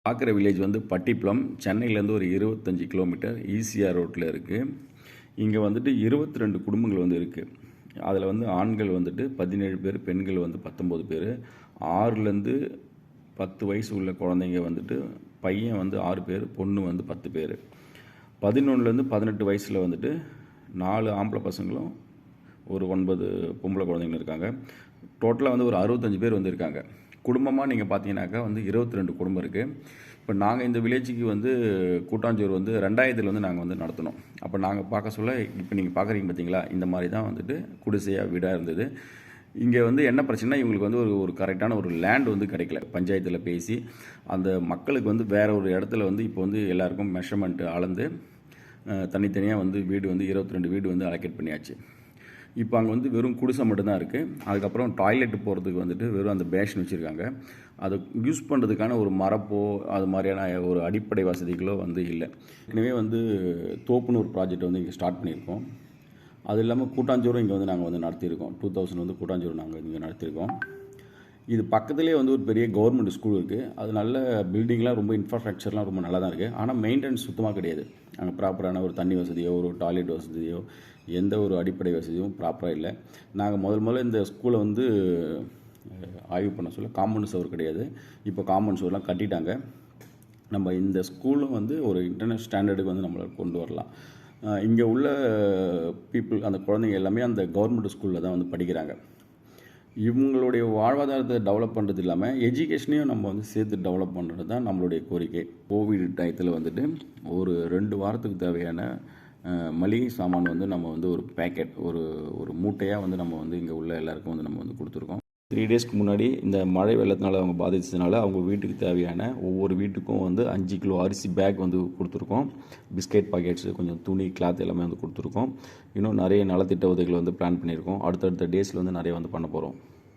பார்க்குற வில்லேஜ் வந்து பட்டிப்ளம், சென்னையிலேருந்து ஒரு 25 கிலோமீட்டர் ஈசிஆர் ரோட்டில் இருக்குது. இங்கே வந்துட்டு 22 குடும்பங்கள் வந்து இருக்குது. அதில் வந்து ஆண்கள் வந்துட்டு 17 பேர், பெண்கள் வந்து 19 பேர். 6லேருந்து 10 வயசு உள்ள குழந்தைங்க வந்துட்டு பையன் வந்து 6 பேர், பொண்ணு வந்து 10 பேர். 11லேருந்து 18 வயசில் வந்துட்டு 4 ஆம்பளை பசங்களும் ஒரு 9 பொம்பளை குழந்தைங்களும் இருக்காங்க. டோட்டலாக வந்து ஒரு 65 பேர் வந்து இருக்காங்க. குடும்பமாக நீங்கள் பார்த்தீங்கன்னாக்கா வந்து 22 குடும்பம் இருக்குது. இப்போ நாங்கள் இந்த வில்லேஜுக்கு வந்து கூட்டாஞ்சோறு வந்து 2000 வந்து நாங்கள் வந்து நடத்தினோம். அப்போ நாங்கள் பார்க்க சொல்ல இப்போ நீங்கள் பார்க்குறீங்க பார்த்தீங்களா, இந்த மாதிரி தான் வந்துட்டு குடிசையாக வீடாக இருந்தது. இங்கே வந்து என்ன பிரச்சனைனா, இவங்களுக்கு வந்து ஒரு கரெக்டான ஒரு லேண்ட் வந்து கிடைக்கல. பஞ்சாயத்தில் பேசி அந்த மக்களுக்கு வந்து வேறு ஒரு இடத்துல வந்து இப்போ வந்து எல்லாருக்கும் மெஷர்மெண்ட்டு அளந்து தனித்தனியாக வந்து வீடு வந்து 22 வீடு வந்து அலோகேட் பண்ணியாச்சு. இப்போ அங்கே வந்து வெறும் குடிசை மட்டும்தான் இருக்குது. அதுக்கப்புறம் டாய்லெட்டு போகிறதுக்கு வந்துட்டு வெறும் அந்த பேஷன் வச்சுருக்காங்க. அதை யூஸ் பண்ணுறதுக்கான ஒரு மரப்போ அது மாதிரியான ஒரு அடிப்படை வசதிகளோ வந்து இல்லை. ஏற்கனவே வந்து தோப்புன்னு ஒரு ப்ராஜெக்ட் வந்து இங்கே ஸ்டார்ட் பண்ணியிருக்கோம். அது இல்லாமல் கூட்டாஞ்சோறும் இங்கே வந்து நாங்கள் வந்து நடத்தியிருக்கோம். 2000 வந்து கூட்டாஞ்சோறு நாங்கள் இங்கே நடத்தியிருக்கோம். இது பக்கத்துலேயே வந்து ஒரு பெரிய கவர்மெண்ட் ஸ்கூல் இருக்குது. அது நல்ல பில்டிங்லாம் ரொம்ப இன்ஃப்ராஸ்ட்ரக்சர்லாம் ரொம்ப நல்லா தான் இருக்குது. ஆனால் மெயின்டெனன்ஸ் சுத்தமாக கிடையாது. அங்கே ப்ராப்பரான ஒரு தண்ணி வசதியோ ஒரு டாய்லெட் வசதியோ எந்த ஒரு அடிப்படை வசதியும் ப்ராப்பராக இல்லை. நாங்கள் முதல்ல இந்த ஸ்கூலை வந்து ஆய்வு பண்ண சொல்ல காம்பவுண்ட் சுவர் கிடையாது. இப்போ காம்பவுண்ட் சுவர்லாம் கட்டிட்டாங்க. நம்ம இந்த ஸ்கூலும் வந்து ஒரு இன்டர்நேஷ்னல் ஸ்டாண்டர்டுக்கு வந்து நம்மளை கொண்டு வரலாம். இங்கே உள்ள பீப்புள் அந்த குழந்தைங்க எல்லாமே அந்த கவர்மெண்ட் ஸ்கூலில் தான் வந்து படிக்கிறாங்க. இவங்களுடைய வாழ்வாதாரத்தை டெவலப் பண்ணுறது இல்லாமல் எஜுகேஷனையும் நம்ம வந்து சேர்த்து டெவலப் பண்ணுறது தான் நம்மளுடைய கோரிக்கை. கோவிட் டயத்தில் வந்துட்டு ஒரு 2 வாரத்துக்கு தேவையான மளிகை சாமான் வந்து நம்ம வந்து ஒரு பேக்கெட் ஒரு மூட்டையாக வந்து நம்ம வந்து இங்கே உள்ள எல்லாருக்கும் வந்து நம்ம வந்து கொடுத்துருக்கோம். 3 டேஸ்க்கு முன்னாடி இந்த மழை வெள்ளத்தினால அவங்க பாதித்ததுனால அவங்க வீட்டுக்கு தேவையான ஒவ்வொரு வீட்டுக்கும் வந்து 5 கிலோ அரிசி பேக் வந்து கொடுத்துருக்கோம். பிஸ்கெட் பாக்கெட்ஸு, கொஞ்சம் துணி, கிளாத் எல்லாமே வந்து கொடுத்துருக்கோம். இன்னும் நிறைய நலத்திட்ட உதவிகள் வந்து பிளான் பண்ணியிருக்கோம். அடுத்தடுத்த டேஸில் வந்து நிறைய வந்து பண்ண போகிறோம்.